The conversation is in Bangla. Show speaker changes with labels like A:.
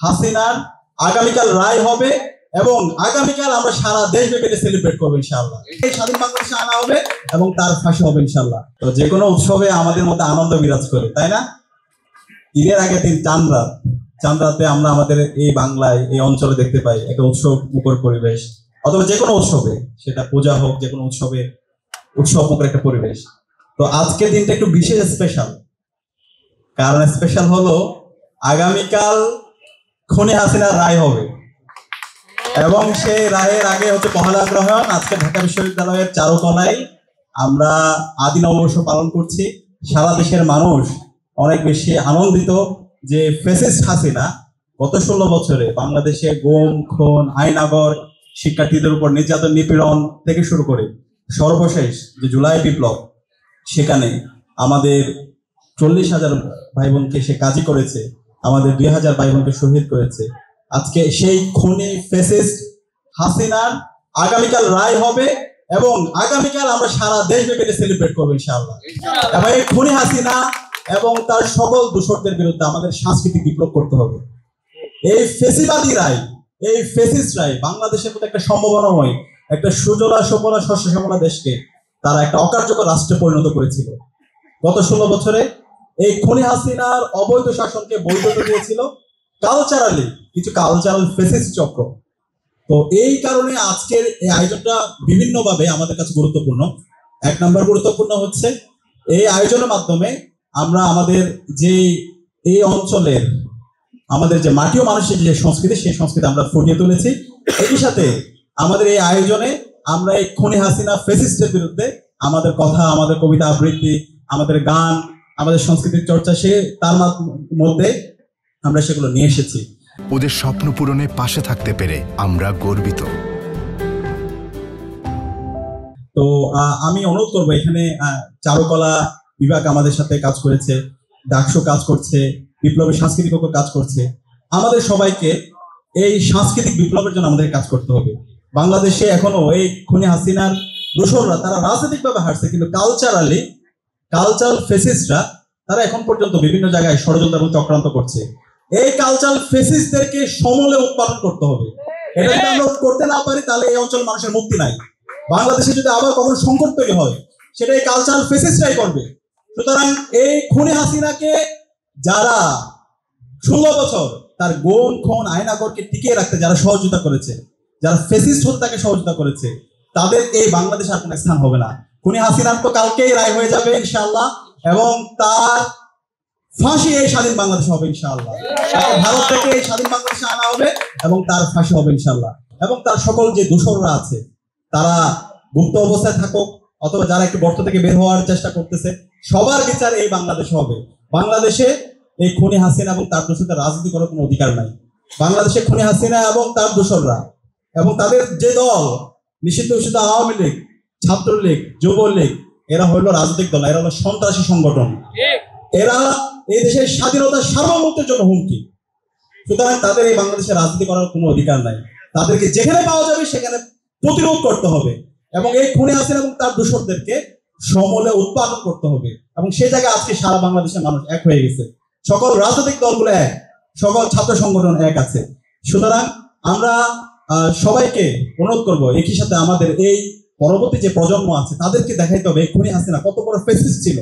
A: হাসিনার আগামীকাল রায় হবে এবং আগামীকাল আমরা সারা দেশব্যাপী সেলিব্রেট করবো ইনশাআল্লাহ। এই স্বাধীন বাংলাদেশে আনা হবে এবং তার ফাঁসি হবে ইনশাআল্লাহ। তো যে কোনো উৎসবে আমাদের মধ্যে আনন্দ বিরাজ করে, তাই না? ঈদের আগে চাঁদ রাতে আমরা আমাদের এই বাংলায় এই অঞ্চলে দেখতে পাই একটা উৎসব মুখর পরিবেশ, অথবা যে কোনো উৎসবে, সেটা পূজা হোক, যে কোনো উৎসবে উৎসব মুখর একটা পরিবেশ। তো আজকের দিনটা একটু বিশেষ স্পেশাল, কারণ স্পেশাল হলো আগামীকাল খুনি হাসিনার রায় হবে এবং সেই রায়ের আগে হচ্ছে পহেলা গ্রহণ। আজকে ঢাকা বিশ্ববিদ্যালয়ের চারুকলায় আমরা আদি নববর্ষ পালন করছি। সারা দেশের মানুষ অনেক বেশি আনন্দিত যে ফ্যাসিস্ট হাসিনা গত 16 বছরে বাংলাদেশে গুম, খুন, আইনাগর, শিক্ষার্থীদের উপর নির্যাতন, নিপীড়ন থেকে শুরু করে সর্বশেষ যে জুলাই বিপ্লব, সেখানে আমাদের 40,000 ভাই বোনকে সে কাজী করেছে, আমাদের 2,000 ভাই বোনকে শহীদ করেছে। আজকে সেই খুনি ফ্যাসিস্ট হাসিনার আগামীকাল রায় হবে এবং আগামীকাল আমরা সারা দেশব্যাপী সেলিব্রেট করবো ইনশাআল্লাহ। এবং এই খুনি হাসিনা এবং তার সকল দূষরদের বিরুদ্ধে আমাদের সাংস্কৃতিক বিপ্লব করতে হবে। এই ফেসিবাদী রায়, এই ফেসিস্ট রায় বাংলাদেশের মধ্যে একটা সম্ভাবনাময়, একটা সুজলা সুফলা শস্য শ্যামলা দেশকে তারা একটা অকার্যকর রাষ্ট্রে পরিণত করেছিল। গত 16 বছরে এই খুনি হাসিনার অবৈধ শাসনকে বৈধতা দিয়েছিল কালচারালি কিছু কালচারাল ফেসিস্ট চক্র। তো এই কারণে আজকের এই আয়োজনটা বিভিন্নভাবে আমাদের কাছে গুরুত্বপূর্ণ। 1 নম্বর গুরুত্বপূর্ণ হচ্ছে এই আয়োজনের মাধ্যমে আমরা আমাদের যে এই অঞ্চলের আমাদের যে মাটি ও মানুষের যে সংস্কৃতি, সেই সংস্কৃতি আমরা ফুটিয়ে তুলেছি। একই সাথে আমাদের এই আয়োজনে আমরা এই খুনি হাসিনা ফ্যাসিস্টের বিরুদ্ধে আমাদের কথা, আমাদের কবিতা আবৃত্তি, আমাদের গান, আমাদের সংস্কৃতির চর্চা, সে তার মধ্যে আমরা সেগুলো নিয়ে এসেছি।
B: ওদের স্বপ্ন পূরণে পাশে থাকতে পেরে আমরা গর্বিত।
A: তো আমি অনুরোধ করবো, এখানে চারুকলা বিভাগ আমাদের সাথে কাজ করেছে, ডাকসু কাজ করছে, বিপ্লবী সাংস্কৃতিক কাজ করছে। আমাদের সবাইকে এই সাংস্কৃতিক বিপ্লবের জন্য আমাদের কাজ করতে হবে। বাংলাদেশে এখনো এই খুনি হাসিনার দোসররা তারা রাজনৈতিকভাবে হারছে, কিন্তু কালচারাল ফেসিস্টরা তারা এখন পর্যন্ত বিভিন্ন জায়গায় ষড়যন্ত্র এবং চক্রান্ত করছে। এই কালচারাল ফেসিস্টদেরকে সমূলে উৎপাদন করতে হবে। এটা যদি আমরা করতে না পারি তাহলে এই অঞ্চল মানুষের মুক্তি নাই। বাংলাদেশে যদি আবার কখনো সংকট তৈরি হয় সেটা এই কালচারাল ফেসিস্টরাই করবে। সুতরাং এই খুনি হাসিনাকে যারা 16 বছর তার গুম, খুন, আইনাগরকে টিকিয়ে রাখতে যারা সহযোগিতা করেছে, যারা ফেসিস্ট হতে তাকে সহযোগিতা করেছে, তাদের এই বাংলাদেশে আর কোনো স্থান হবে না। খুনি হাসিনার তো কালকেই রায় হয়ে যাবে ইনশাআল্লাহ এবং তার ফাঁসি এই স্বাধীন বাংলাদেশে হবে ইনশাআল্লাহ। ভারত থেকে এই স্বাধীন বাংলাদেশে আনা হবে এবং তার ফাঁসি হবে ইনশাআল্লাহ। এবং তার সকল যে দোসররা আছে তারা গুপ্ত অবস্থায় থাকুক অথবা যারা একটু গর্ত থেকে বের হওয়ার চেষ্টা করতেছে, সবার বিচার এই বাংলাদেশে হবে। বাংলাদেশে এই খুনি হাসিনা এবং তার দোসরদের রাজনীতি করার কোনো অধিকার নাই। বাংলাদেশে খুনি হাসিনা এবং তার দোসররা এবং তাদের যে দল নিষিদ্ধ ঘোষিত আওয়ামী লীগ, ছাত্রলীগ, যুবলীগ, এরা হইল রাজনৈতিক দল, এরা হলো সন্ত্রাসী সংগঠন, এরা এই দেশের স্বাধীনতার সার্বভৌমত্বের জন্য হুমকি। সুতরাং তাদের এই বাংলাদেশে রাজনীতি করার কোনো অধিকার নাই। তাদেরকে যেখানে পাওয়া যাবে সেখানে প্রতিরোধ করতে হবে এবং এই খুনি হাসিনা এবং তার দোসরদেরকে সমূলে উৎপাদন করতে হবে। এবং সেই জায়গায় আজকে সারা বাংলাদেশের মানুষ এক হয়ে গেছে, সকল রাজনৈতিক দলগুলো এক, সকল ছাত্র সংগঠন এক আছে। সুতরাং আমরা সবাইকে অনুরোধ করবো, একই সাথে আমাদের এই পরবর্তী যে প্রজন্ম আছে তাদেরকে দেখাইতে হবে এই খুনি হাসিনা কত বড় ফ্যাসিস্ট ছিল।